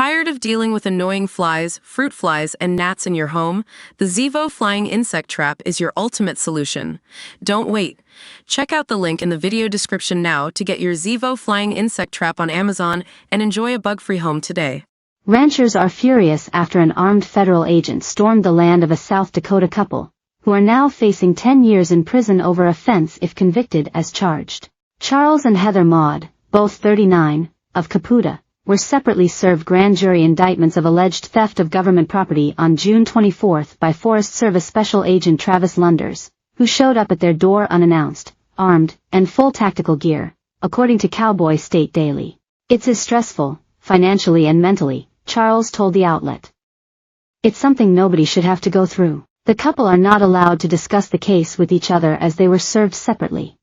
Tired of dealing with annoying flies, fruit flies, and gnats in your home? The Zevo Flying Insect Trap is your ultimate solution. Don't wait. Check out the link in the video description now to get your Zevo Flying Insect Trap on Amazon and enjoy a bug-free home today. Ranchers are furious after an armed federal agent stormed the land of a South Dakota couple, who are now facing 10 years in prison over offense if convicted as charged. Charles and Heather Maud, both 39, of Caputa, were separately served grand jury indictments of alleged theft of government property on June 24 by Forest Service Special Agent Travis Lunders, who showed up at their door unannounced, armed, and full tactical gear, according to Cowboy State Daily. "It's as stressful, financially and mentally," Charles told the outlet. "It's something nobody should have to go through." The couple are not allowed to discuss the case with each other as they were served separately.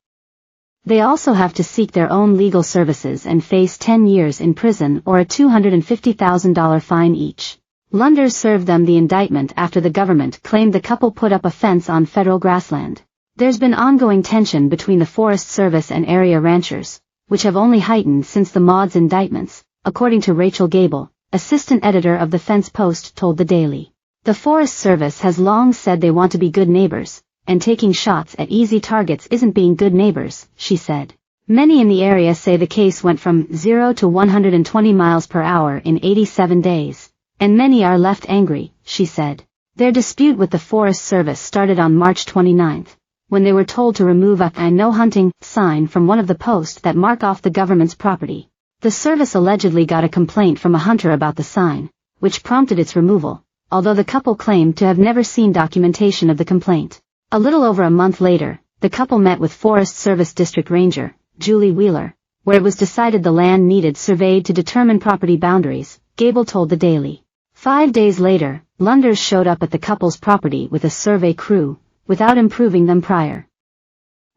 They also have to seek their own legal services and face 10 years in prison or a $250,000 fine each. Lunders served them the indictment after the government claimed the couple put up a fence on federal grassland. There's been ongoing tension between the Forest Service and area ranchers, which have only heightened since the Maud's indictments, according to Rachel Gable, assistant editor of the Fence Post, told the Daily. "The Forest Service has long said they want to be good neighbors, and taking shots at easy targets isn't being good neighbors," she said. Many in the area say the case went from 0 to 120 miles per hour in 87 days, and many are left angry, she said. Their dispute with the Forest Service started on March 29, when they were told to remove a "No Hunting" sign from one of the posts that mark off the government's property. The service allegedly got a complaint from a hunter about the sign, which prompted its removal, although the couple claimed to have never seen documentation of the complaint. A little over a month later, the couple met with Forest Service District Ranger, Julie Wheeler, where it was decided the land needed surveyed to determine property boundaries, Gable told the Daily. 5 days later, Lunders showed up at the couple's property with a survey crew, without improving them prior.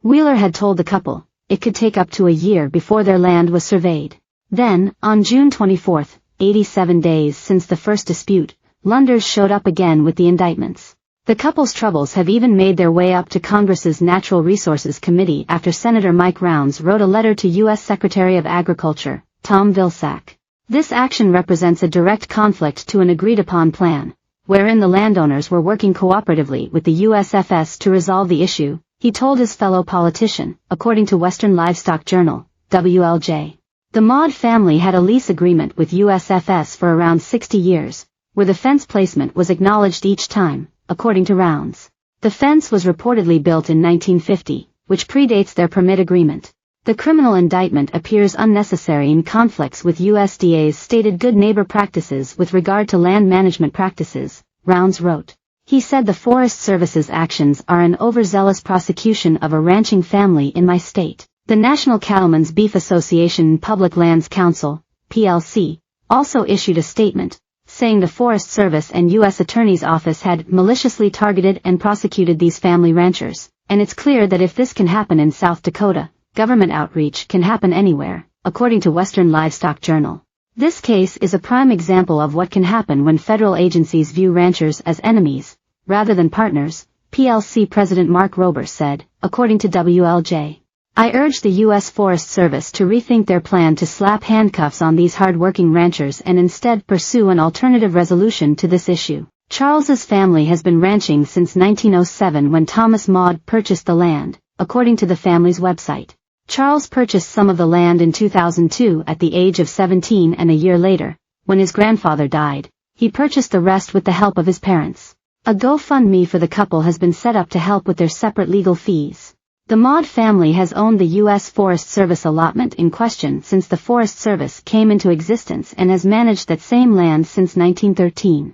Wheeler had told the couple it could take up to a year before their land was surveyed. Then, on June 24, 87 days since the first dispute, Lunders showed up again with the indictments. The couple's troubles have even made their way up to Congress's Natural Resources Committee after Senator Mike Rounds wrote a letter to U.S. Secretary of Agriculture, Tom Vilsack. This action represents a direct conflict to an agreed-upon plan, wherein the landowners were working cooperatively with the USFS to resolve the issue, he told his fellow politician, according to Western Livestock Journal, WLJ. The Maud family had a lease agreement with USFS for around 60 years, where the fence placement was acknowledged each time, according to Rounds. The fence was reportedly built in 1950, which predates their permit agreement. The criminal indictment appears unnecessary in conflicts with USDA's stated good neighbor practices with regard to land management practices, Rounds wrote. He said the Forest Service's actions are an overzealous prosecution of a ranching family in my state. The National Cattlemen's Beef Association Public Lands Council, PLC, also issued a statement, saying the Forest Service and U.S. Attorney's Office had maliciously targeted and prosecuted these family ranchers, and it's clear that if this can happen in South Dakota, government outreach can happen anywhere, according to Western Livestock Journal. This case is a prime example of what can happen when federal agencies view ranchers as enemies, rather than partners, PLC President Mark Rober said, according to WLJ. "I urge the U.S. Forest Service to rethink their plan to slap handcuffs on these hard-working ranchers and instead pursue an alternative resolution to this issue." Charles's family has been ranching since 1907 when Thomas Maud purchased the land, according to the family's website. Charles purchased some of the land in 2002 at the age of 17, and a year later, when his grandfather died, he purchased the rest with the help of his parents. A GoFundMe for the couple has been set up to help with their separate legal fees. The Maud family has owned the U.S. Forest Service allotment in question since the Forest Service came into existence and has managed that same land since 1913.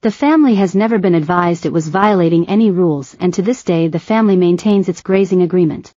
The family has never been advised it was violating any rules, and to this day the family maintains its grazing agreement.